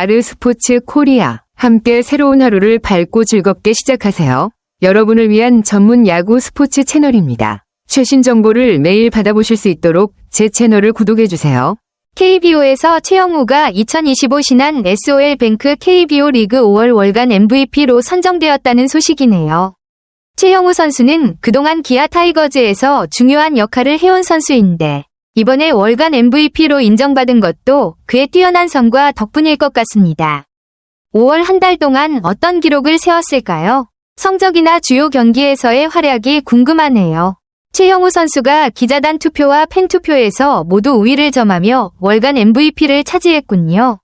아르스포츠 코리아. 함께 새로운 하루를 밝고 즐겁게 시작하세요. 여러분을 위한 전문 야구 스포츠 채널입니다. 최신 정보를 매일 받아보실 수 있도록 제 채널을 구독해주세요. KBO에서 최영우가 2025 신한 SOL뱅크 KBO 리그 5월 월간 MVP로 선정되었다는 소식이네요. 최영우 선수는 그동안 기아 타이거즈에서 중요한 역할을 해온 선수인데 이번에 월간 MVP로 인정받은 것도 그의 뛰어난 성과 덕분일 것 같습니다. 5월 한 달 동안 어떤 기록을 세웠을까요? 성적이나 주요 경기에서의 활약이 궁금하네요. 최영우 선수가 기자단 투표와 팬 투표에서 모두 우위를 점하며 월간 MVP를 차지했군요.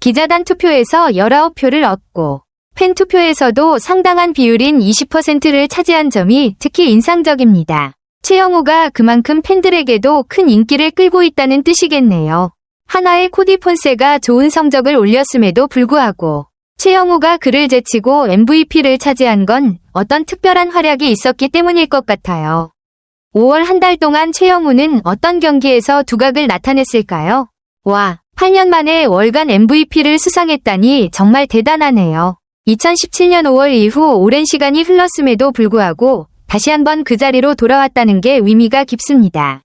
기자단 투표에서 19표를 얻고 팬 투표에서도 상당한 비율인 20%를 차지한 점이 특히 인상적입니다. 최영우가 그만큼 팬들에게도 큰 인기를 끌고 있다는 뜻이겠네요. 한화의 코디 폰세가 좋은 성적을 올렸음에도 불구하고 최영우가 그를 제치고 MVP를 차지한 건 어떤 특별한 활약이 있었기 때문일 것 같아요. 5월 한 달 동안 최영우는 어떤 경기에서 두각을 나타냈을까요? 8년 만에 월간 MVP를 수상했다니 정말 대단하네요. 2017년 5월 이후 오랜 시간이 흘렀음에도 불구하고 다시 한번 그 자리로 돌아왔다는 게 의미가 깊습니다.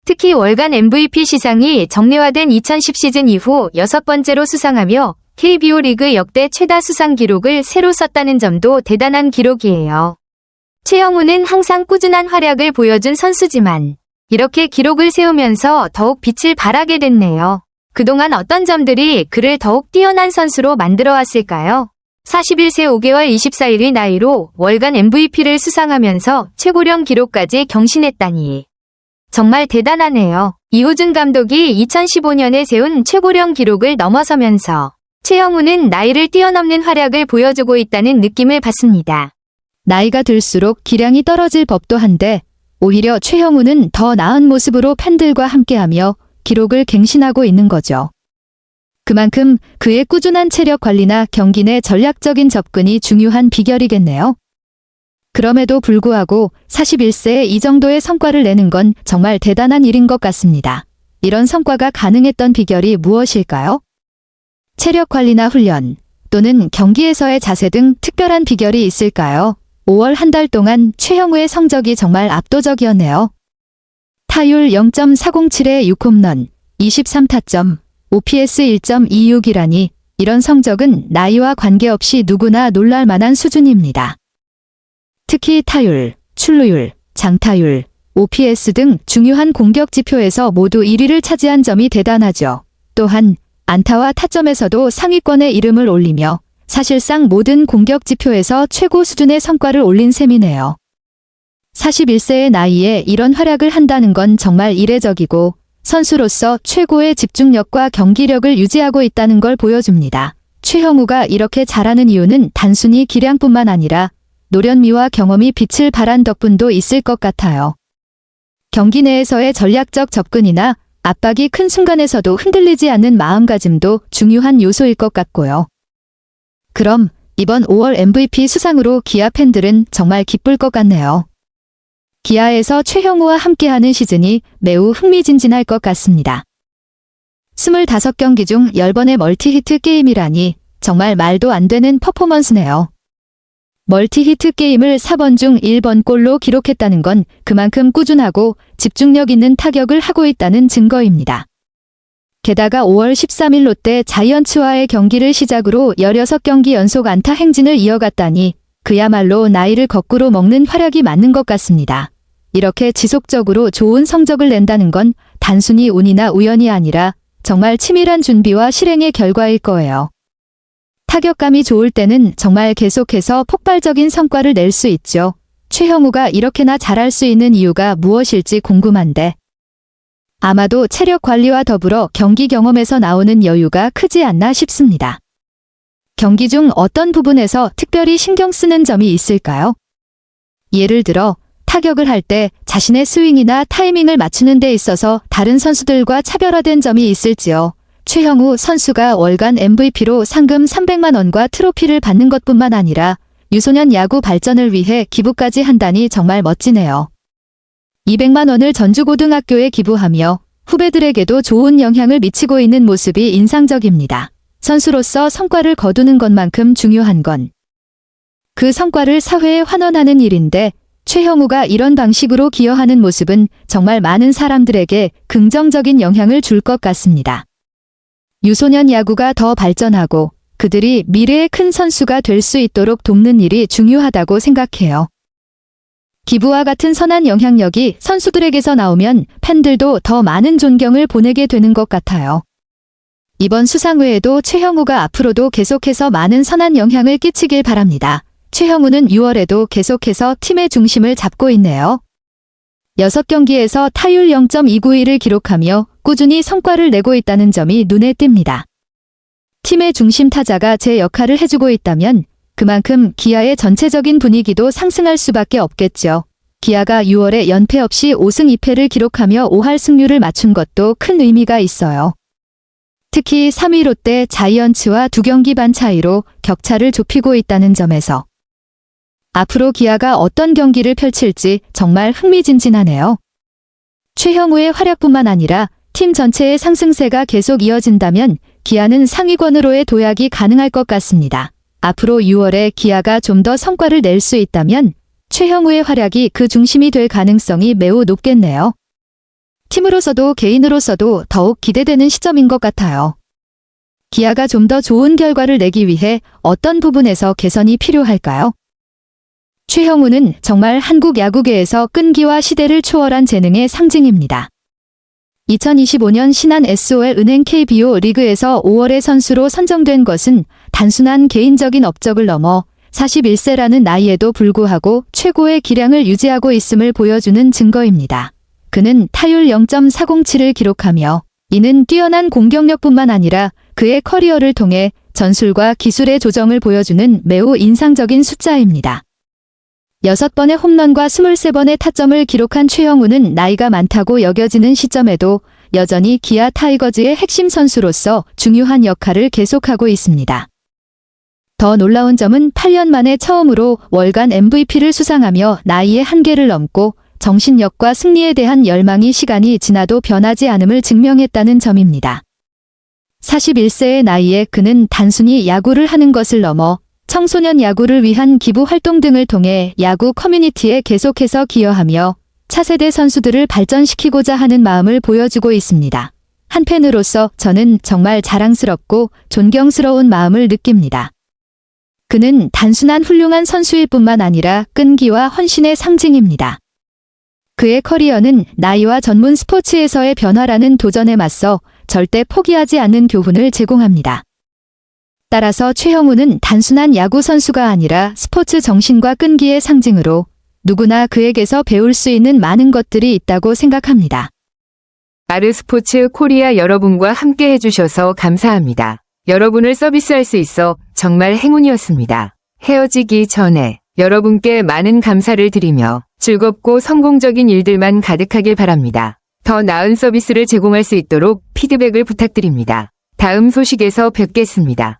특히 월간 MVP 시상이 정례화된 2010 시즌 이후 6번째로 수상하며 KBO 리그 역대 최다 수상 기록을 새로 썼다는 점도 대단한 기록이에요. 최영우는 항상 꾸준한 활약을 보여준 선수지만 이렇게 기록을 세우면서 더욱 빛을 발하게 됐네요. 그동안 어떤 점들이 그를 더욱 뛰어난 선수로 만들어왔을까요? 41세 5개월 24일의 나이로 월간 MVP를 수상하면서 최고령 기록까지 경신했다니 정말 대단하네요. 이호준 감독이 2015년에 세운 최고령 기록을 넘어서면서 최영우는 나이를 뛰어넘는 활약을 보여주고 있다는 느낌을 받습니다. 나이가 들수록 기량이 떨어질 법도 한데 오히려 최영우는 더 나은 모습으로 팬들과 함께하며 기록을 갱신하고 있는 거죠. 그만큼 그의 꾸준한 체력 관리나 경기 내 전략적인 접근이 중요한 비결이겠네요. 그럼에도 불구하고 41세에 이 정도의 성과를 내는 건 정말 대단한 일인 것 같습니다. 이런 성과가 가능했던 비결이 무엇일까요? 체력 관리나 훈련 또는 경기에서의 자세 등 특별한 비결이 있을까요? 5월 한 달 동안 최영우의 성적이 정말 압도적이었네요. 타율 0.407에 6홈런, 23타점, OPS 1.26이라니 이런 성적은 나이와 관계없이 누구나 놀랄 만한 수준입니다. 특히 타율, 출루율, 장타율, OPS 등 중요한 공격 지표에서 모두 1위를 차지한 점이 대단하죠. 또한 안타와 타점에서도 상위권에 이름을 올리며 사실상 모든 공격 지표에서 최고 수준의 성과를 올린 셈이네요. 41세의 나이에 이런 활약을 한다는 건 정말 이례적이고 선수로서 최고의 집중력과 경기력을 유지하고 있다는 걸 보여줍니다. 최영우가 이렇게 잘하는 이유는 단순히 기량뿐만 아니라 노련미와 경험이 빛을 발한 덕분도 있을 것 같아요. 경기 내에서의 전략적 접근이나 압박이 큰 순간에서도 흔들리지 않는 마음가짐도 중요한 요소일 것 같고요. 그럼 이번 5월 MVP 수상으로 기아 팬들은 정말 기쁠 것 같네요. 기아에서 최영우와 함께하는 시즌이 매우 흥미진진할 것 같습니다. 25경기 중 10번의 멀티히트 게임이라니 정말 말도 안 되는 퍼포먼스네요. 멀티히트 게임을 4번 중 1번 골로 기록했다는 건 그만큼 꾸준하고 집중력 있는 타격을 하고 있다는 증거입니다. 게다가 5월 13일 롯데 자이언츠와의 경기를 시작으로 16경기 연속 안타 행진을 이어갔다니 그야말로 나이를 거꾸로 먹는 활약이 맞는 것 같습니다. 이렇게 지속적으로 좋은 성적을 낸다는 건 단순히 운이나 우연이 아니라 정말 치밀한 준비와 실행의 결과일 거예요. 타격감이 좋을 때는 정말 계속해서 폭발적인 성과를 낼 수 있죠. 최영우가 이렇게나 잘할 수 있는 이유가 무엇일지 궁금한데 아마도 체력 관리와 더불어 경기 경험에서 나오는 여유가 크지 않나 싶습니다. 경기 중 어떤 부분에서 특별히 신경 쓰는 점이 있을까요? 예를 들어 타격을 할 때 자신의 스윙이나 타이밍을 맞추는 데 있어서 다른 선수들과 차별화된 점이 있을지요. 최영우 선수가 월간 MVP로 상금 300만 원과 트로피를 받는 것뿐만 아니라 유소년 야구 발전을 위해 기부까지 한다니 정말 멋지네요. 200만 원을 전주고등학교에 기부하며 후배들에게도 좋은 영향을 미치고 있는 모습이 인상적입니다. 선수로서 성과를 거두는 것만큼 중요한 건 그 성과를 사회에 환원하는 일인데 최형우가 이런 방식으로 기여하는 모습은 정말 많은 사람들에게 긍정적인 영향을 줄 것 같습니다. 유소년 야구가 더 발전하고 그들이 미래의 큰 선수가 될 수 있도록 돕는 일이 중요하다고 생각해요. 기부와 같은 선한 영향력이 선수들에게서 나오면 팬들도 더 많은 존경을 보내게 되는 것 같아요. 이번 수상 외에도 최형우가 앞으로도 계속해서 많은 선한 영향을 끼치길 바랍니다. 최형우는 6월에도 계속해서 팀의 중심을 잡고 있네요. 6경기에서 타율 0.291을 기록하며 꾸준히 성과를 내고 있다는 점이 눈에 띕니다. 팀의 중심 타자가 제 역할을 해주고 있다면 그만큼 기아의 전체적인 분위기도 상승할 수밖에 없겠죠. 기아가 6월에 연패 없이 5승 2패를 기록하며 5할 승률을 맞춘 것도 큰 의미가 있어요. 특히 3위 롯데 자이언츠와 2경기 반 차이로 격차를 좁히고 있다는 점에서 앞으로 기아가 어떤 경기를 펼칠지 정말 흥미진진하네요. 최형우의 활약뿐만 아니라 팀 전체의 상승세가 계속 이어진다면 기아는 상위권으로의 도약이 가능할 것 같습니다. 앞으로 6월에 기아가 좀 더 성과를 낼 수 있다면 최형우의 활약이 그 중심이 될 가능성이 매우 높겠네요. 팀으로서도 개인으로서도 더욱 기대되는 시점인 것 같아요. 기아가 좀 더 좋은 결과를 내기 위해 어떤 부분에서 개선이 필요할까요? 최형우는 정말 한국 야구계에서 끈기와 시대를 초월한 재능의 상징입니다. 2025년 신한 SOL 은행 KBO 리그에서 5월의 선수로 선정된 것은 단순한 개인적인 업적을 넘어 41세라는 나이에도 불구하고 최고의 기량을 유지하고 있음을 보여주는 증거입니다. 그는 타율 0.407을 기록하며 이는 뛰어난 공격력뿐만 아니라 그의 커리어를 통해 전술과 기술의 조정을 보여주는 매우 인상적인 숫자입니다. 6번의 홈런과 23번의 타점을 기록한 최형우는 나이가 많다고 여겨지는 시점에도 여전히 기아 타이거즈의 핵심 선수로서 중요한 역할을 계속하고 있습니다. 더 놀라운 점은 8년 만에 처음으로 월간 MVP를 수상하며 나이의 한계를 넘고 정신력과 승리에 대한 열망이 시간이 지나도 변하지 않음을 증명했다는 점입니다. 41세의 나이에 그는 단순히 야구를 하는 것을 넘어 청소년 야구를 위한 기부 활동 등을 통해 야구 커뮤니티에 계속해서 기여하며 차세대 선수들을 발전시키고자 하는 마음을 보여주고 있습니다. 한 팬으로서 저는 정말 자랑스럽고 존경스러운 마음을 느낍니다. 그는 단순한 훌륭한 선수일 뿐만 아니라 끈기와 헌신의 상징입니다. 그의 커리어는 나이와 전문 스포츠에서의 변화라는 도전에 맞서 절대 포기하지 않는 교훈을 제공합니다. 따라서 최형우는 단순한 야구 선수가 아니라 스포츠 정신과 끈기의 상징으로 누구나 그에게서 배울 수 있는 많은 것들이 있다고 생각합니다. 아르스포츠 코리아 여러분과 함께 해주셔서 감사합니다. 여러분을 서비스할 수 있어 정말 행운이었습니다. 헤어지기 전에 여러분께 많은 감사를 드리며 즐겁고 성공적인 일들만 가득하길 바랍니다. 더 나은 서비스를 제공할 수 있도록 피드백을 부탁드립니다. 다음 소식에서 뵙겠습니다.